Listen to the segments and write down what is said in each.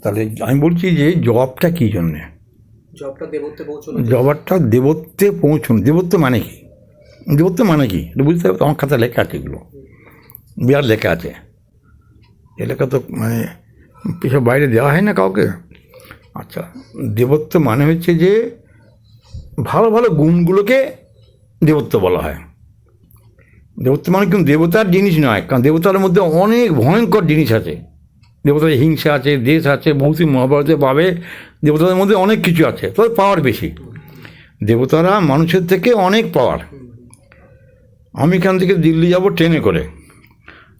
তাহলে আমি বলছি যে জবটা কী জন্যে? জবটা দেবত্বে পৌঁছানো। দেবত্ব মানে কি? দেবত্ব মানে কি এটা বুঝতে হবে। আমার খাতা লেখা আছে, এগুলো বিরাট লেখা আছে। এ লেখা তো মানে এসব বাইরে দেওয়া হয় না কাউকে। আচ্ছা, দেবত্ব মানে হচ্ছে যে ভালো ভালো গুণগুলোকে দেবত্ব বলা হয়। দেবত্ব মানে কিন্তু দেবতার জিনিস নয়, কারণ দেবতার মধ্যে অনেক ভয়ঙ্কর জিনিস আছে। দেবতাদের হিংসা আছে, দেশ আছে, ভৌতিক মহাভারতে পাবে দেবতাদের মধ্যে অনেক কিছু আছে, তবে পাওয়ার বেশি। দেবতারা মানুষের থেকে অনেক পাওয়ার। আমি এখান থেকে দিল্লি যাব ট্রেনে করে,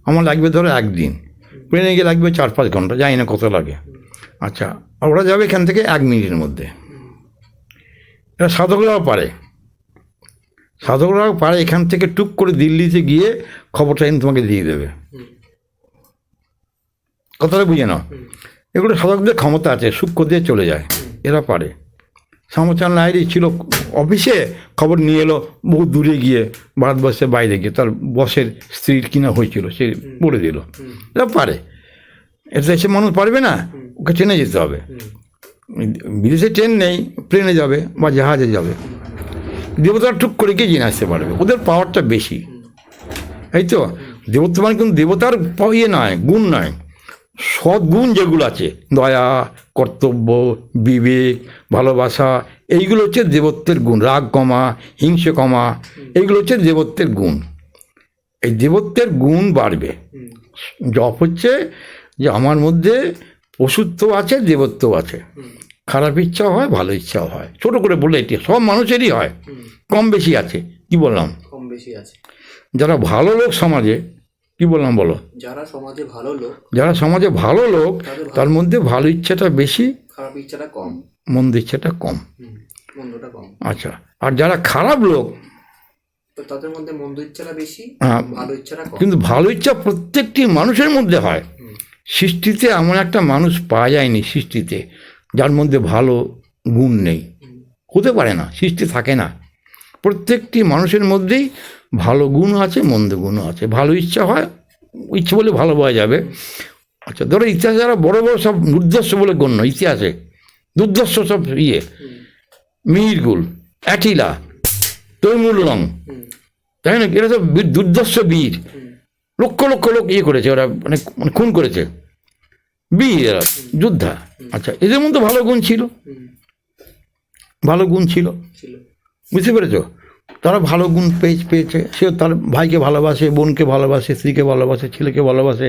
আমার লাগবে ধরো একদিন, ট্রেনে গিয়ে লাগবে 4-5 ঘন্টা, জানি না কত লাগে। আচ্ছা, আর ওরা যাবে এখান থেকে 1 মিনিটের মধ্যে। এরা সাধকরাও পারে, সাধকরাও পারে এখান থেকে টুক করে দিল্লিতে গিয়ে খবরটা এনে তোমাকে দিয়ে দেবে। কথাটা বুঝে নাও। এগুলো সাধকদের ক্ষমতা আছে, সূক্ষ্ম দিয়ে চলে যায়, এরা পারে। শ্যামাচরণ লাহিড়ী ছিল অফিসে, খবর নিয়ে এলো বহু দূরে গিয়ে, ভারতবর্ষের বাইরে গিয়ে, তার বসের স্ত্রীর কিনা হয়েছিল, সে বলে দিল। এরা পারে। এটা এসে মানুষ পারবে না, ওকে ট্রেনে যেতে হবে। বিদেশে ট্রেন নেই, প্লেনে যাবে বা জাহাজে যাবে। দেবতারা টুক করে গিয়ে জেনে আসতে পারবে, ওদের পাওয়ারটা বেশি। এই তো দেবত্ব মানে কিন্তু দেবতার ইয়ে নয়, গুণ নয়, সদ্গুণ যেগুলো আছে, দয়া, কর্তব্য, বিবেক, ভালোবাসা, এইগুলো হচ্ছে দেবত্বের গুণ। রাগ কমা, হিংসে কমা, এইগুলো হচ্ছে দেবত্বের গুণ। এই দেবত্বের গুণ বাড়বে। জপ হচ্ছে যে আমার মধ্যে পশুত্ব আছে, দেবত্ব আছে। খারাপ ইচ্ছাও হয়, ভালো ইচ্ছাও হয়। ছোট করে বলে এটি সব মানুষেরই হয়, কম বেশি আছে। কি বললাম? কম বেশি আছে। যারা ভালো লোক সমাজে, কি বললাম বলো? যারা সমাজে ভালো লোক, যারা সমাজে ভালো লোক, তার মধ্যে ভালো ইচ্ছাটা বেশি, খারাপ ইচ্ছাটা কম, মন্দ ইচ্ছাটা কম, মন্দটা কম। আচ্ছা, আর যারা খারাপ লোক, তাদের মধ্যে মন্দ ইচ্ছাটা বেশি, ভালো ইচ্ছাটা কম। কিন্তু ভালো ইচ্ছা প্রত্যেকটি মানুষের মধ্যে হয়। সৃষ্টিতে এমন একটা মানুষ পাওয়া যায়নি সৃষ্টিতে যার মধ্যে ভালো গুণ নেই, হতে পারে না, সৃষ্টি থাকে না। প্রত্যেকটি মানুষের মধ্যেই ভালো গুণ আছে, মন্দ গুণও আছে। ভালো ইচ্ছা হয়, ইচ্ছে বলে ভালো পাওয়া যাবে। আচ্ছা, ধরো ইতিহাসে যারা বড় বড় সব দুর্ধর্ষ বলে গণ্য, ইতিহাসে দুর্ধর্ষ সব মিহিরগুল, অ্যাটিলা, তৈমুরলং, তাই না? এরা সব দুর্ধর্ষ বীর, লক্ষ লক্ষ লোক করেছে, ওরা মানে খুন করেছে, বীর এরা, যোদ্ধা। আচ্ছা, এদের মধ্যে ভালো গুণ ছিল, ভালো গুণ ছিল, বুঝতে পেরেছ? তারা ভালো গুণ পেয়েছে। সে তার ভাইকে ভালোবাসে, বোনকে ভালোবাসে, স্ত্রীকে ভালোবাসে, ছেলেকে ভালোবাসে।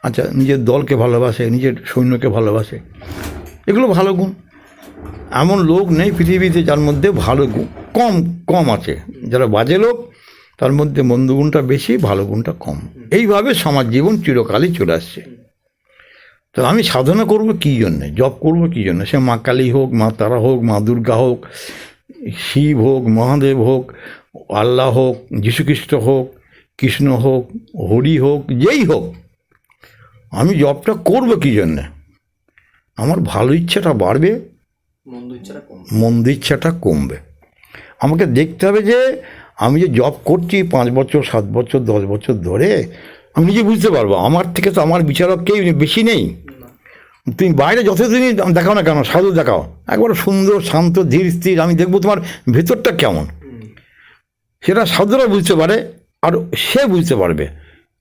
আচ্ছা, নিজের দলকে ভালোবাসে, নিজের সৈন্যকে ভালোবাসে, এগুলো ভালো গুণ। এমন লোক নেই পৃথিবীতে যার মধ্যে ভালো গুণ কম কম আছে। যারা বাজে লোক, তার মধ্যে মন্দ গুণটা বেশি, ভালো গুণটা কম। এইভাবে সমাজ জীবন চিরকালই চলে আসছে। তো আমি সাধনা করবো কী জন্যে, জপ করবো কী জন্য? সে মা কালী হোক, মা তারা হোক, মা দুর্গা হোক, শিব হোক, মহাদেব হোক, আল্লাহ হোক, যীশুখ্রিস্ট হোক, কৃষ্ণ হোক, হরি হোক, যেই হোক, আমি জপটা করবো কী জন্যে? আমার ভালো ইচ্ছাটা বাড়বে, মন্দ ইচ্ছাটা কমবে। আমাকে দেখতে হবে যে আমি যে জপ করছি 5 বছর, 7 বছর, 10 বছর ধরে, আমি নিজে বুঝতে পারবো আমার থেকে তো আমার বিচারক কেউ বেশি নেই। তুমি বাইরে যতদিনই দেখাও না কেন, সাধু দেখাও, একবার সুন্দর, শান্ত, ধীর, স্থির, আমি দেখবো তোমার ভেতরটা কেমন। সেটা সাধুরা বুঝতে পারে, আর সে বুঝতে পারবে।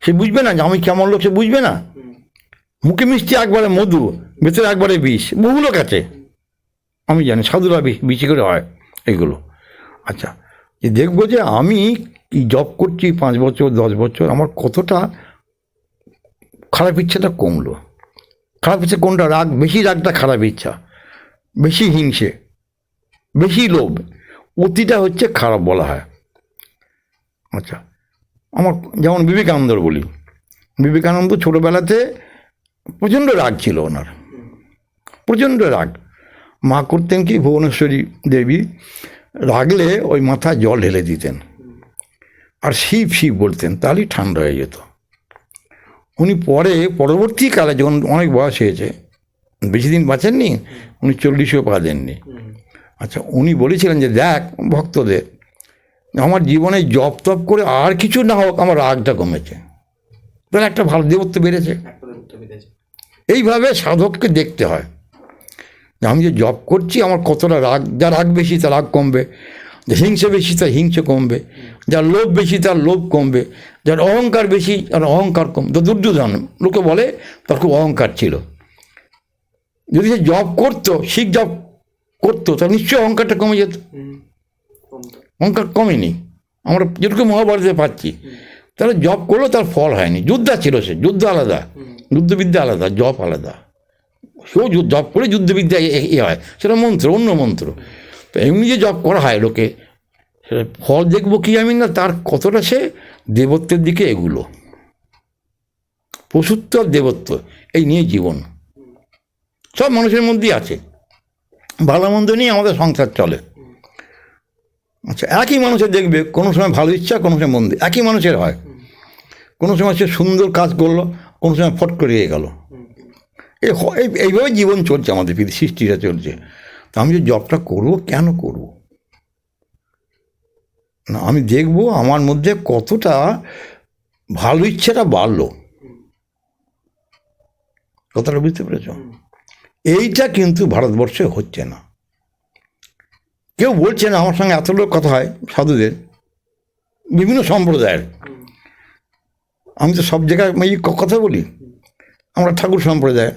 সে বুঝবে না যে আমি কেমন লোক, সে বুঝবে না। মুখে মিষ্টি একবারে মধু, ভেতরে একবারে বিষ, বহু লোক আছে, আমি জানি। সাধুরা বেশি করে হয় এগুলো। আচ্ছা, যে দেখবো যে আমি জব করছি 5 বছর, 10 বছর, আমার কতটা খারাপ ইচ্ছাটা কমলো। খারাপ ইচ্ছা কোনটা? রাগ, বেশি রাগটা খারাপ ইচ্ছা, বেশি হিংসে, বেশি লোভ, অতিটা হচ্ছে খারাপ বলা হয়। আচ্ছা, আমার যেমন বিবেকানন্দর বলি, বিবেকানন্দ ছোটোবেলাতে প্রচণ্ড রাগ ছিল ওনার, প্রচণ্ড রাগ। মা করতেন কি, ভুবনেশ্বরী দেবী রাগলে ওই মাথায় জল ঢেলে দিতেন, আর শিব শিব বলতেন, তাহলেই ঠান্ডা হয়ে যেত। উনি পরবর্তীকালে যখন অনেক বয়স হয়েছে, বেশি দিন বাঁচেননি, উনি 40ও পা দেননি। আচ্ছা, উনি বলেছিলেন যে দেখ ভক্তদের, আমার জীবনে জপ তপ করে আর কিছু না হোক আমার রাগটা কমেছে, তাহলে একটা ভালো দেবত্ব বেড়েছে। এইভাবে সাধককে দেখতে হয় যে আমি যে জপ করছি আমার কতটা রাগ, যার রাগ বেশি তার রাগ কমবে, যে হিংসে বেশি তার হিংসে কমবে, যার লোভ বেশি তার লোভ কমবে, যার অহংকার বেশি তার অহংকার কমবে। তো দুর্যোধন লোকে বলে তার খুব অহংকার ছিল, যদি সে জপ করতো, শিখ জপ করতো, তার নিশ্চয়ই অহংকারটা কমে যেত। অহংকার কমেনি, আমরা যেটুকু মহাভারতে পাচ্ছি। তাহলে জপ করলেও তার ফল হয়নি। যুদ্ধা ছিল সে, যুদ্ধ আলাদা, যুদ্ধবিদ্যা আলাদা, জপ আলাদা। সেও জপ করে যুদ্ধবিদ্যা হয়, সেটা মন্ত্র, অন্য মন্ত্র। তো এমনি যে জপ করা হয় লোকে, সেটা ফল দেখবো কি আমি না, তার কতটা সে দেবত্বের দিকে এগুলো। পশুত্ব আর দেবত্ব এই নিয়ে জীবন সব মানুষের মধ্যেই আছে। ভালো মন্দ নিয়ে আমাদের সংসার চলে। আচ্ছা, একই মানুষের দেখবে কোনো সময় ভালো ইচ্ছা, কোনো সময় মন্দ, একই মানুষের হয়। কোনো সময় সে সুন্দর কাজ করলো, কোনো সময় ফট করে গেল। এইভাবে জীবন চলছে, আমাদের সৃষ্টিটা চলছে। তা আমি যে জবটা করবো, কেন করব না, আমি দেখবো আমার মধ্যে কতটা ভালো ইচ্ছাটা বাড়লো। কথাটা বুঝতে পেরেছ? এইটা কিন্তু ভারতবর্ষে হচ্ছে না। কেউ বলছে না, আমার সঙ্গে এত লোক কথা হয় সাধুদের, বিভিন্ন সম্প্রদায়ের। আমি তো সব জায়গায় কথা বলি। আমরা ঠাকুর সম্প্রদায়,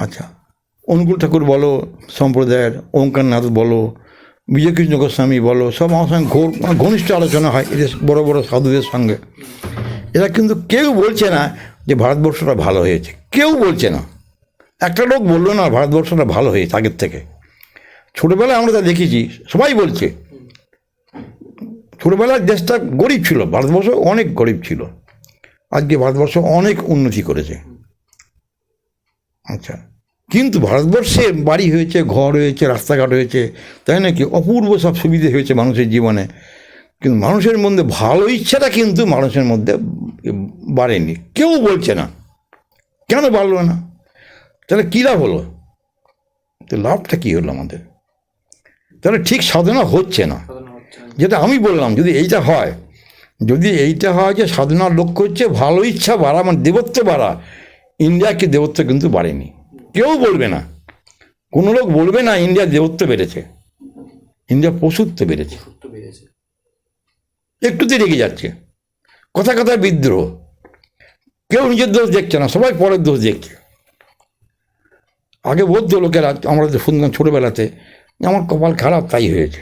আচ্ছা, অনুকূল ঠাকুর বলো সম্প্রদায়ের, ওঙ্কারনাথ বলো, বিজয়কৃষ্ণ গোস্বামী বলো, সব আমার সঙ্গে ঘনিষ্ঠ আলোচনা হয় এদের বড় বড় সাধুদের সঙ্গে। এরা কিন্তু কেউ বলছে না যে ভারতবর্ষটা ভালো হয়েছে, কেউ বলছে না। একটা লোক বললো না ভারতবর্ষটা ভালো হয়েছে আগের থেকে। ছোটোবেলায় আমরা তা দেখেছি, সবাই বলছে ছোটোবেলার দেশটা গরিব ছিল, ভারতবর্ষ অনেক গরিব ছিল। আজকে ভারতবর্ষ অনেক উন্নতি করেছে। আচ্ছা, কিন্তু ভারতবর্ষে বাড়ি হয়েছে, ঘর হয়েছে, রাস্তাঘাট হয়েছে, তাই নাকি অপূর্ব সব সুবিধে হয়েছে মানুষের জীবনে, কিন্তু মানুষের মধ্যে ভালো ইচ্ছাটা কিন্তু মানুষের মধ্যে বাড়েনি। কেউ বলছে না কেন বাড়লো না, তাহলে কী লাভ হলো? তো লাভটা কী হলো আমাদের? তাহলে ঠিক সাধনা হচ্ছে না। যেটা আমি বললাম, যদি এইটা হয়, যদি এইটা হয় যে সাধনার লক্ষ্য হচ্ছে ভালো ইচ্ছা বাড়া, মানে দেবত্ব বাড়া, ইন্ডিয়াকে দেবত্ব কিন্তু বাড়েনি। কেউ বলবে না, কোনো লোক বলবে না ইন্ডিয়ার দেবত্ব বেড়েছে। ইন্ডিয়া পশুত্ব বেড়েছে। একটুতে রেগে যাচ্ছে, কথা কথায় বিদ্রোহ। কেউ নিজের দোষ দেখছে না, সবাই পরের দোষ দেখছে। আগে বলতো লোকেরা, আমরা তো শুনলাম ছোটোবেলাতে, আমার কপাল খারাপ তাই হয়েছে।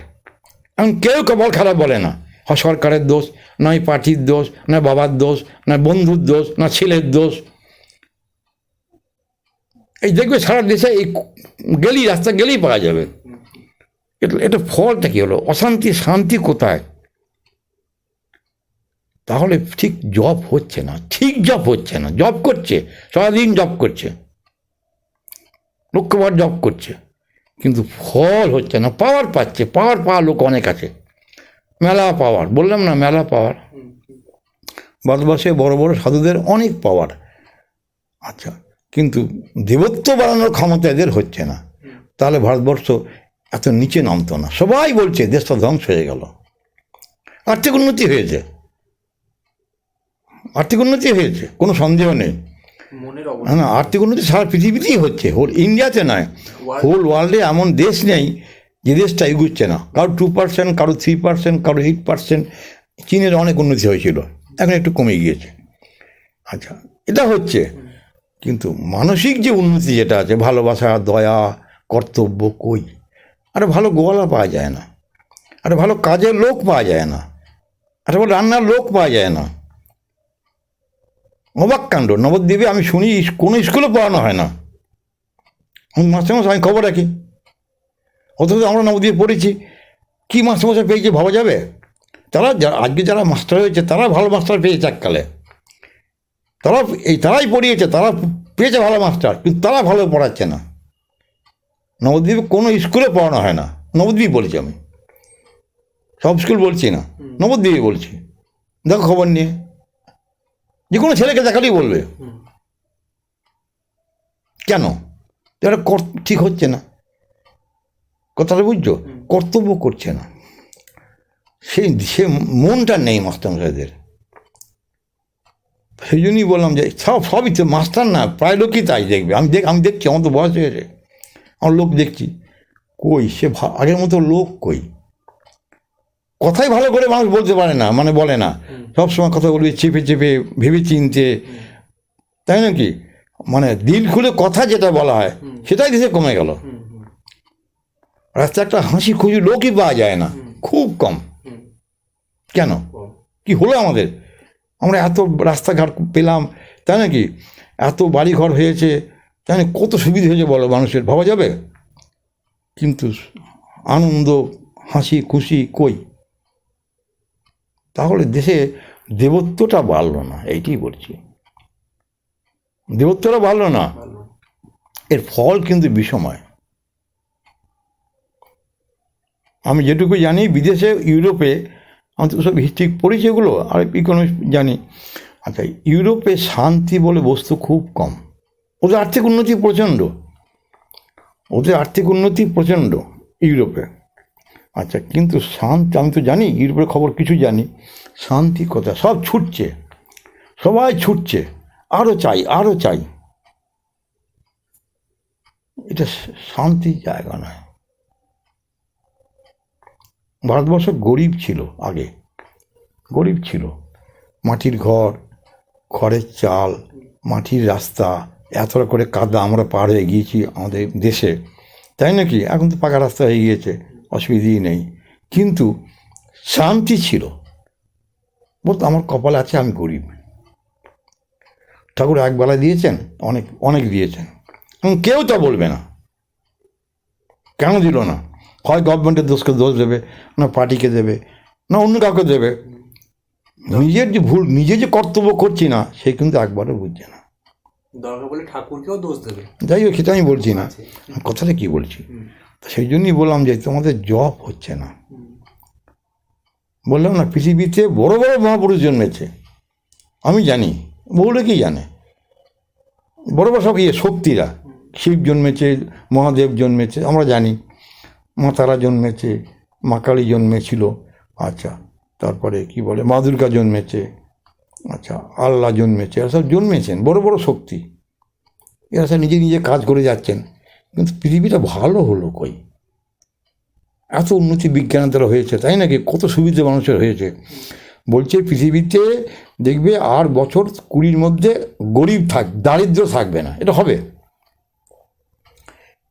এখন কেউ কপাল খারাপ বলে না। হয় সরকারের দোষ, নয় পার্টির দোষ, না বাবার দোষ, না বন্ধুর দোষ, না ছেলের দোষ। এই দেখবে সারা দেশে এই গেলেই, রাস্তা গেলেই পাওয়া যাবে। এটা ফলটা কী হলো? অশান্তি, শান্তি কোথায়? তাহলে ঠিক জব হচ্ছে না, ঠিক জব হচ্ছে না। জব করছে, সারাদিন জব করছে, লক্ষ্যবার জব করছে, কিন্তু ফল হচ্ছে না। পাওয়ার পাচ্ছে, পাওয়ার পাওয়ার লোক অনেক আছে, মেলা পাওয়ার, বললাম না মেলা পাওয়ার। ভারতবর্ষে বড় বড় সাধুদের অনেক পাওয়ার। আচ্ছা, কিন্তু দেবত্ব বাড়ানোর ক্ষমতা এদের হচ্ছে না। তাহলে ভারতবর্ষ এত নিচে নামতো না। সবাই বলছে দেশটা ধ্বংস হয়ে গেল। আর্থিক উন্নতি হয়েছে, আর্থিক উন্নতি হয়েছে, কোনো সন্দেহ নেই। না, আর্থিক উন্নতি সারা পৃথিবীতেই হচ্ছে, হোল ইন্ডিয়াতে নয়, হোল ওয়ার্ল্ডে এমন দেশ নেই যে দেশটা এগুচ্ছে না। কারো 2%, কারো 3%, কারো 8%। চীনের অনেক উন্নতি হয়েছিল, এখন একটু কমে গিয়েছে। আচ্ছা, এটা হচ্ছে, কিন্তু মানসিক যে উন্নতি যেটা আছে, ভালোবাসা, দয়া, কর্তব্য, কই? আরে ভালো গোয়ালা পাওয়া যায় না, আরে ভালো কাজের লোক পাওয়া যায় না, আরে ভালো রান্নার লোক পাওয়া যায় না। অবাক কাণ্ড, নবদ্বীপে আমি শুনি কোনো স্কুলে পড়ানো হয় না। মাস্টার মশাই আমি খবর রাখি, অথচ আমরা নবদ্বীপে পড়েছি। কী মাস্টারমশাই পেয়েছে ভাবা যাবে? তারা আজকে যারা মাস্টার হয়েছে তারা ভালো মাস্টার পেয়েছে এককালে, তারাই পড়িয়েছে, তারা পেয়েছে ভালো মাস্টার, কিন্তু তারা ভালো পড়াচ্ছে না। নবদ্বীপে কোনো স্কুলে পড়ানো হয় না। নবদ্বীপ বলছি আমি, সব স্কুল বলছি না, নবদ্বীপে বলছি। দেখো খবর নিয়ে, যে কোনো ছেলেকে দেখালেই বলবে। কেন? এটা ঠিক হচ্ছে না, কথাটা বুঝছো? কর্তব্য করছে না। সে মনটা নেই মাস্টারমশাইদের। সেই জন্যই বললাম যে সবই তো মাস্টার না, প্রায় লোকই তাই দেখবে। আমি দেখছি, আমার তো বয়স হয়েছে, আমার লোক দেখছি, কই সে আগের মতো লোক কই। কথাই ভালো করে মানুষ বলতে পারে না, মানে বলে না, সবসময় কথা বলবে চেপে চেপে, ভেবে চিনতে, তাই নাকি? মানে দিল খুলে কথা যেটা বলা হয় সেটাই দেশে কমে গেল। রাস্তায় একটা হাসি খুশি লোকই পাওয়া যায় না, খুব কম। কেন, কি হলো আমাদের? আমরা এত রাস্তাঘাট পেলাম, তাই নাকি? এত বাড়িঘর হয়েছে, তাই না? কত সুবিধা হয়েছে বলো মানুষের, ভাবা যাবে? কিন্তু আনন্দ, হাসি খুশি কই? তাহলে দেশে দেবত্বটা বাড়লো না, এইটাই বলছি। দেবত্বটা বাড়লো না, এর ফল কিন্তু বিষময়। আমি যেটুকু জানি, বিদেশে, ইউরোপে, আমি তো সব হিস্ট্রি পড়েছি এগুলো, আর ইকোনমিক্স জানি। আচ্ছা, ইউরোপে শান্তি বলে বস্তু খুব কম। ওদের আর্থিক উন্নতি প্রচণ্ড, ইউরোপে। আচ্ছা, কিন্তু শান্তি, আমি তো জানি ইউরোপের খবর কিছু জানি, শান্তি কথা সব ছুটছে, সবাই ছুটছে, আরও চাই। এটা শান্তির জায়গা নয়। ভারতবর্ষ গরিব ছিল, আগে গরিব ছিল, মাটির ঘর, খড়ের চাল, মাটির রাস্তা, এতটা করে কাদা আমরা পার হয়ে গিয়েছি আমাদের দেশে, তাই নাকি? এখন তো পাকা রাস্তা হয়ে গিয়েছে, অসুবিধেই নেই, কিন্তু শান্তি ছিল। বলতো আমার কপালে আছে, আমি গরিব। ঠাকুর একবেলা দিয়েছেন, অনেক দিয়েছেন, এবং কেউ তা বলবে না। কেন দিল না? হয় গভর্নমেন্টের দোষ দেবে, না পার্টিকে দেবে, না অন্য কাউকে দেবে। নিজের যে ভুল, নিজে যে কর্তব্য করছি না, সে কিন্তু একবারও বুঝছে না। দরকার বলে ঠাকুরকেও দোষ দেবে। যাই হোক, সেটা আমি বলছি না, কথাটা কি বলছি, সেই জন্যই বললাম যে তোমাদের জব হচ্ছে না। বললাম না, পৃথিবীতে বড় বড় মহাপুরুষ জন্মেছে, আমি জানি, বহু লোকই জানে। বড় বড় সব শক্তিরা, শিব জন্মেছে, মহাদেব জন্মেছে, আমরা জানি, মা তারা জন্মেছে, মা কালী জন্মেছিল, আচ্ছা, তারপরে কি বলে, মা দুর্গা জন্মেছে, আচ্ছা, আল্লাহ জন্মেছে, এরা সব জন্মেছেন, বড় বড় শক্তি। এরা সব নিজে কাজ করে যাচ্ছেন, কিন্তু পৃথিবীটা ভালো হলো কই? এত উন্নতি বিজ্ঞানের দ্বারা হয়েছে, তাই নাকি? কত সুবিধা মানুষের হয়েছে। বলছে পৃথিবীতে দেখবে আর বছর 20 মধ্যে দারিদ্র থাকবে না, এটা হবে।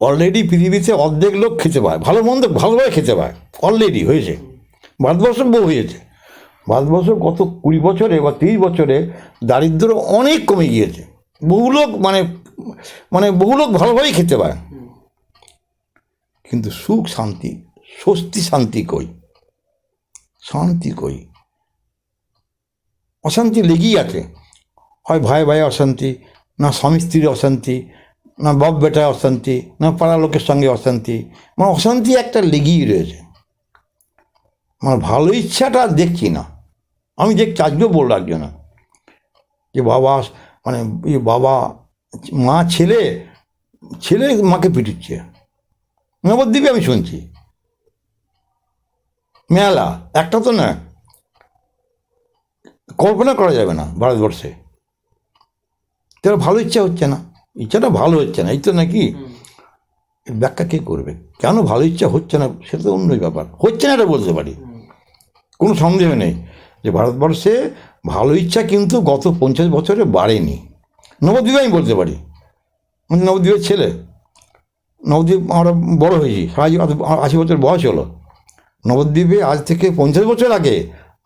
অলরেডি পৃথিবীতে অর্ধেক লোক খেতে পায়, ভালোভাবে খেতে পায়, অলরেডি হয়েছে। ভারতবর্ষ বহু হয়েছে, ভারতবর্ষ গত 20 বছরে বা 30 বছরে দারিদ্র অনেক কমে গিয়েছে। বহু লোক বহু লোক ভালোভাবেই খেতে পায়, কিন্তু সুখ শান্তি, স্বস্তি শান্তি কই? শান্তি কই? অশান্তি লেগেই আছে, হয় ভাই ভাই অশান্তি, না স্বামী স্ত্রীর অশান্তি, না বাপ বেটায় অশান্তি, না পাড়া লোকের সঙ্গে অশান্তি, অশান্তি একটা লেগেই রয়েছে। ভালো ইচ্ছাটা দেখছি না। আমি দেখছি, আজকেও বললো একজন যে বাবা মা ছেলে মাকে পিটুচ্ছে, নবদ্বীপে আমি শুনছি, মেলা একটা তো না, কল্পনা করা যাবে না ভারতবর্ষে। তার ভালো ইচ্ছাটা ভালো হচ্ছে না, এই তো নাকি? ব্যাখ্যা কে করবে কেন ভালো ইচ্ছা হচ্ছে না? সেটা তো অন্যই ব্যাপার, হচ্ছে না এটা বলতে পারি, কোনো সন্দেহ নেই যে ভারতবর্ষে ভালো ইচ্ছা কিন্তু গত 50 বছরে বাড়েনি। নবদ্বীপে আমি বলতে পারি, নবদ্বীপের ছেলে, নবদ্বীপ আমরা বড় হয়েছি, 80 বছর বয়স হলো। নবদ্বীপে আজ থেকে 50 বছর আগে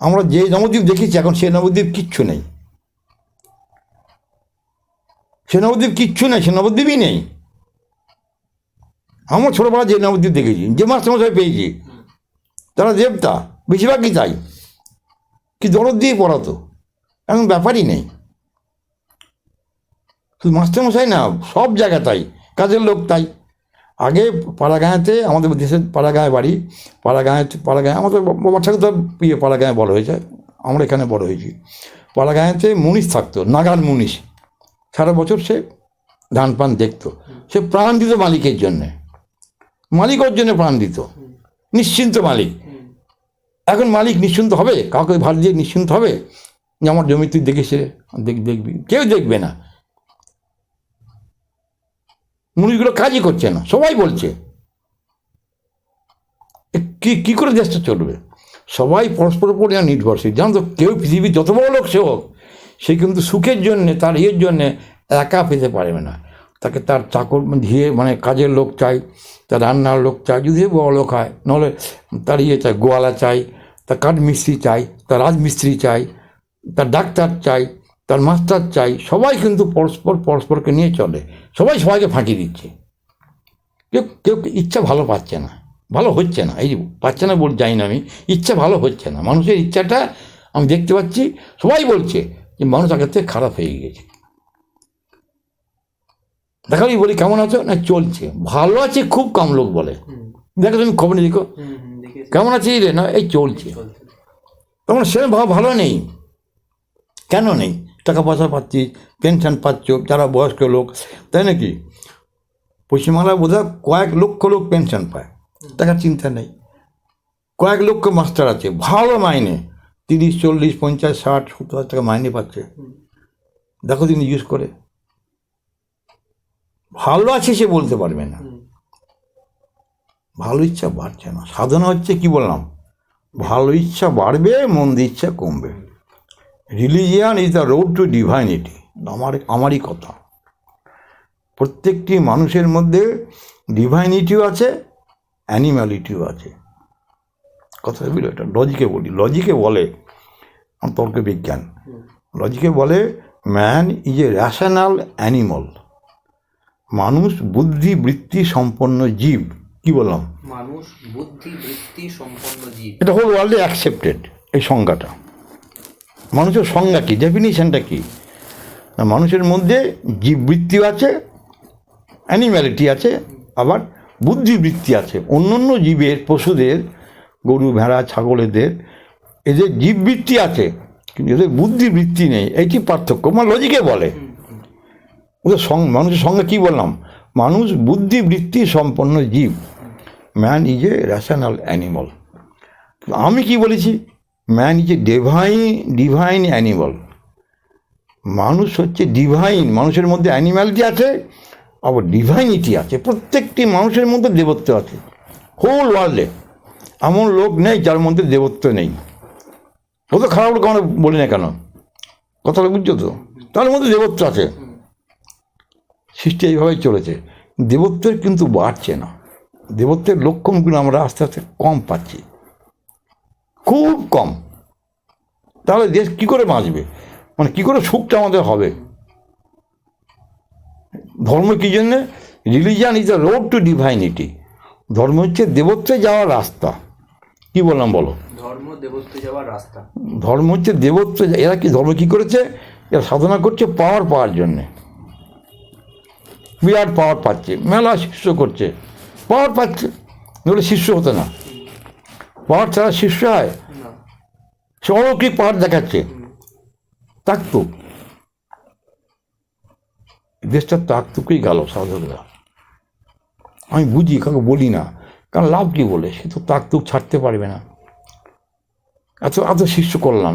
আমরা যে নবদ্বীপ দেখেছি, এখন সে নবদ্বীপ কিচ্ছু নেই, সে নবদ্বীপই নেই। আমার ছোটোবেলা যে নবদ্বীপ দেখেছি, যে মাস্টারমশাই পেয়েছি, তারা দেবতা, বেশিরভাগই তাই, কি দরদ দিয়ে পড়াতো, এখন ব্যাপারই নেই। শুধু মাস্টারমশাই না, সব জায়গা তাই, কাজের লোক তাই। আগে পাড়াগাঁয়েতে, আমাদের দেশের পাড়াগাঁয়ে বাড়ি, পাড়াগাঁয়ে আমাদের বাচ্চাকে তো পাড়াগাঁয়ে বড় হয়েছে, আমরা এখানে বড় হয়েছি। পাড়াগাঁয়েতে মুনিশ থাকতো, নাগাল মুনিশ, সারা বছর সে ধান পান দেখতো, সে প্রাণ দিত মালিকের জন্যে, মালিক ওর জন্য প্রাণ দিত, নিশ্চিন্ত মালিক। এখন মালিক নিশ্চিন্ত হবে? কাউকে ভার দিয়ে নিশ্চিন্ত হবে যে আমার জমি তুই দেখেছিস রে, দেখবি? কেউ দেখবে না। মুনিশগুলো কাজই করছে না, সবাই বলছে। কি করে দেশটা চলবে? সবাই পরস্পর উপর নির্ভরশীল। জানো তো, কেউ পৃথিবীর যত বড় লোক সে হোক, সে কিন্তু সুখের জন্যে, তার ইয়ের জন্যে একা পেতে পারবে না। তাকে তার চাকর দিয়ে, মানে কাজের লোক চাই, তার রান্নার লোক চাই, যদি বড় লোক হয়, নাহলে তার ইয়ে চাই, গোয়ালা চাই, তার কাঠ মিস্ত্রি চাই, তার রাজমিস্ত্রি চাই, তার ডাক্তার চাই, তার মাস্টার চাই। সবাই কিন্তু পরস্পরকে নিয়ে চলে। সবাই সবাইকে ফাঁকি দিচ্ছে। কেউ ইচ্ছা ভালো পাচ্ছে না, ভালো হচ্ছে না। এই পাচ্ছে না বলে যাই না আমি, ইচ্ছা ভালো হচ্ছে না। মানুষের ইচ্ছাটা আমি দেখতে পাচ্ছি, সবাই বলছে যে মানুষ আগের থেকে খারাপ হয়ে গেছে। দেখালি বলি কেমন আছো, না চলছে, ভালো আছে খুব কম লোক বলে। দেখো তুমি খবর দেখো, কেমন আছিস রে, না এই চলছে। তখন সে ভালো নেই। কেন নেই? টাকা পয়সা পাচ্ছিস, পেনশন পাচ্ছ, যারা বয়স্ক লোক, তাই নাকি? পশ্চিমবাংলায় বোধহয় কয়েক লক্ষ লোক পেনশন পায়, টাকার চিন্তা নেই। কয়েক লক্ষ মাস্টার আছে, ভালো মাইনে, 30, 40, 50, 60, 70 হাজার টাকা মাইনে পাচ্ছে। দেখো তিনি ইউজ করে, ভালো আছে সে বলতে পারবে না। ভালো ইচ্ছা বাড়ছে না। সাধনা হচ্ছে কি বললাম, ভালো ইচ্ছা বাড়বে, মন্দ ইচ্ছা কমবে। Religion is the road to divinity. আমারই কথা। প্রত্যেকটি মানুষের মধ্যে ডিভাইনিটিও আছে, অ্যানিম্যালিটিও আছে। কথা বুঝলো? এটা লজিকে বলি, লজিকে বলে তর্ক বিজ্ঞান, লজিকে বলে man is a rational animal. মানুষ বুদ্ধি বৃত্তি সম্পন্ন জীব। কি বললাম? মানুষ বুদ্ধি বৃত্তি সম্পন্ন জীব। এটা হোল ওয়ার্ল্ডে অ্যাকসেপ্টেড এই সংজ্ঞাটা। মানুষের সংজ্ঞা কী, ডেফিনিশনটা কী? না, মানুষের মধ্যে জীববৃত্তি আছে, অ্যানিম্যালিটি আছে, আবার বুদ্ধিবৃত্তি আছে। অন্য অন্য জীবের, পশুদের, গরু ভেড়া ছাগল, এদের জীববৃত্তি আছে, কিন্তু এদের বুদ্ধিবৃত্তি নেই। এইটি পার্থক্য, মানে লজিকে বলে। ওদের মানুষের সঙ্গে কী বললাম, মানুষ বুদ্ধিবৃত্তি সম্পন্ন জীব। Man is a rational animal. আমি কি বলেছি? Man is a divine animal. মানুষ হচ্ছে ডিভাইন। মানুষের মধ্যে অ্যানিম্যালিটি আছে, আবার ডিভাইনিটি আছে। প্রত্যেকটি মানুষের মধ্যে দেবত্ব আছে। হোল ওয়ার্ল্ডে এমন লোক নেই যার মধ্যে দেবত্ব নেই। ও তো খারাপ লোক আমরা বলি না কেন, কথাটা বুঝছো তো? তার মধ্যে দেবত্ব আছে। সৃষ্টি এইভাবেই চলেছে। দেবত্বের কিন্তু বাড়ছে না। দেবত্বের লক্ষণগুলো আমরা আস্তে আস্তে কম পাচ্ছি, খুব কম। তাহলে দেশ কী করে বাঁচবে, মানে কী করে সুখটা আমাদের হবে? ধর্ম কী জন্যে? Religion is the road to divinity. ধর্ম হচ্ছে দেবত্বে যাওয়ার রাস্তা। কি বললাম বলো? ধর্ম দেবত্বে যাওয়ার রাস্তা। ধর্ম হচ্ছে দেবত্ব। এরা কি ধর্ম কী করেছে? এরা সাধনা করছে পাওয়ার জন্যে। বিরাট পাওয়ার পাচ্ছে, মেলা শিষ্য করছে, পাওয়ার পাচ্ছে, নইলে শিষ্য হতো না। পাওয়ার ছাড়া শিষ্য হয়? সে অলৌকিক পাওয়ার দেখাচ্ছে, তাকতুক। দেশটা তাকতুকেই গেল সাধকরা। আমি বুঝি, কাউকে বলি না, কারণ লাভ কী বলে? সে তো তাকতুক ছাড়তে পারবে না। এত শিষ্য করলাম,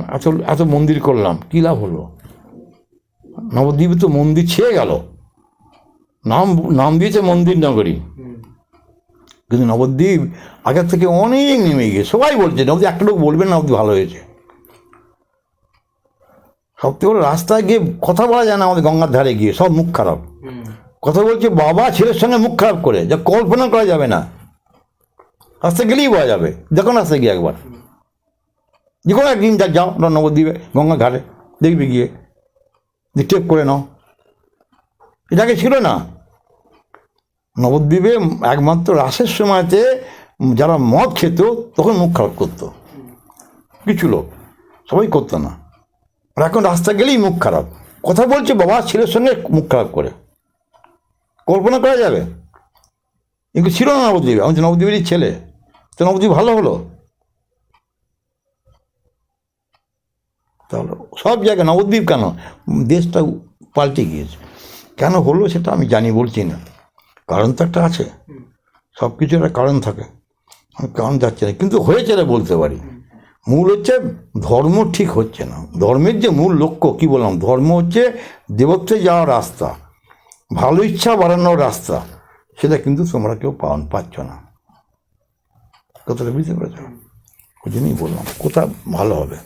এত মন্দির করলাম, কী লাভ হলো? নবদ্বীপে তো মন্দির ছেয়ে গেল, নাম দিয়েছে মন্দির নগরী, কিন্তু নবদ্বীপ আগের থেকে অনেক নেমে গিয়ে। সবাই বলছে, নবদ্বীপ একটা লোক বলবেন নবদ্বীপ ভালো হয়েছে। সবথেকে বড় রাস্তায় গিয়ে কথা বলা যায় না, আমাদের গঙ্গার ধারে গিয়ে সব মুখ খারাপ কথা বলছে, বাবা ছেলের সঙ্গে মুখ খারাপ করে, যা কল্পনা করা যাবে না। রাস্তায় গেলেই বলা যাবে, দেখো না রাস্তায় গিয়ে একবার, যে কোনো একদিন যাও নবদ্বীপে গঙ্গার ঘাটে, দেখবি গিয়ে টেপ করে নাও। এটাকে ছিল না। নবদ্বীপে একমাত্র রাসের সময়তে যারা মদ খেত তখন মুখ খারাপ করতো কিছু লোক, সবাই করতো না। আর এখন রাস্তা গেলেই মুখ খারাপ, কথা বলছে বাবা ছেলের সঙ্গে মুখ খারাপ করে, কল্পনা করা যাবে? এগুলো ছিল না নবদ্বীপে। আমি তো নবদ্বীপেরই ছেলে, তো নবদ্বীপ ভালো হলো? তাহলে সব জায়গায় নবদ্বীপ কেন, দেশটা পাল্টে গিয়েছে। কেন হলো সেটা আমি জানি, বলছি না, কারণ তো একটা আছে। সব কিছু একটা কারণ থাকে, আমি কারণ যাচ্ছে না, কিন্তু হয়েছে না বলতে পারি। মূল হচ্ছে ধর্ম ঠিক হচ্ছে না। ধর্মের যে মূল লক্ষ্য, কি বললাম, ধর্ম হচ্ছে দেবত্বে যাওয়ার রাস্তা, ভালো ইচ্ছা বাড়ানোর রাস্তা, সেটা কিন্তু তোমরা কেউ পাচ্ছ না। কথাটা বুঝতে পেরেছ? ওই জন্যই বললাম কোথা ভালো হবে।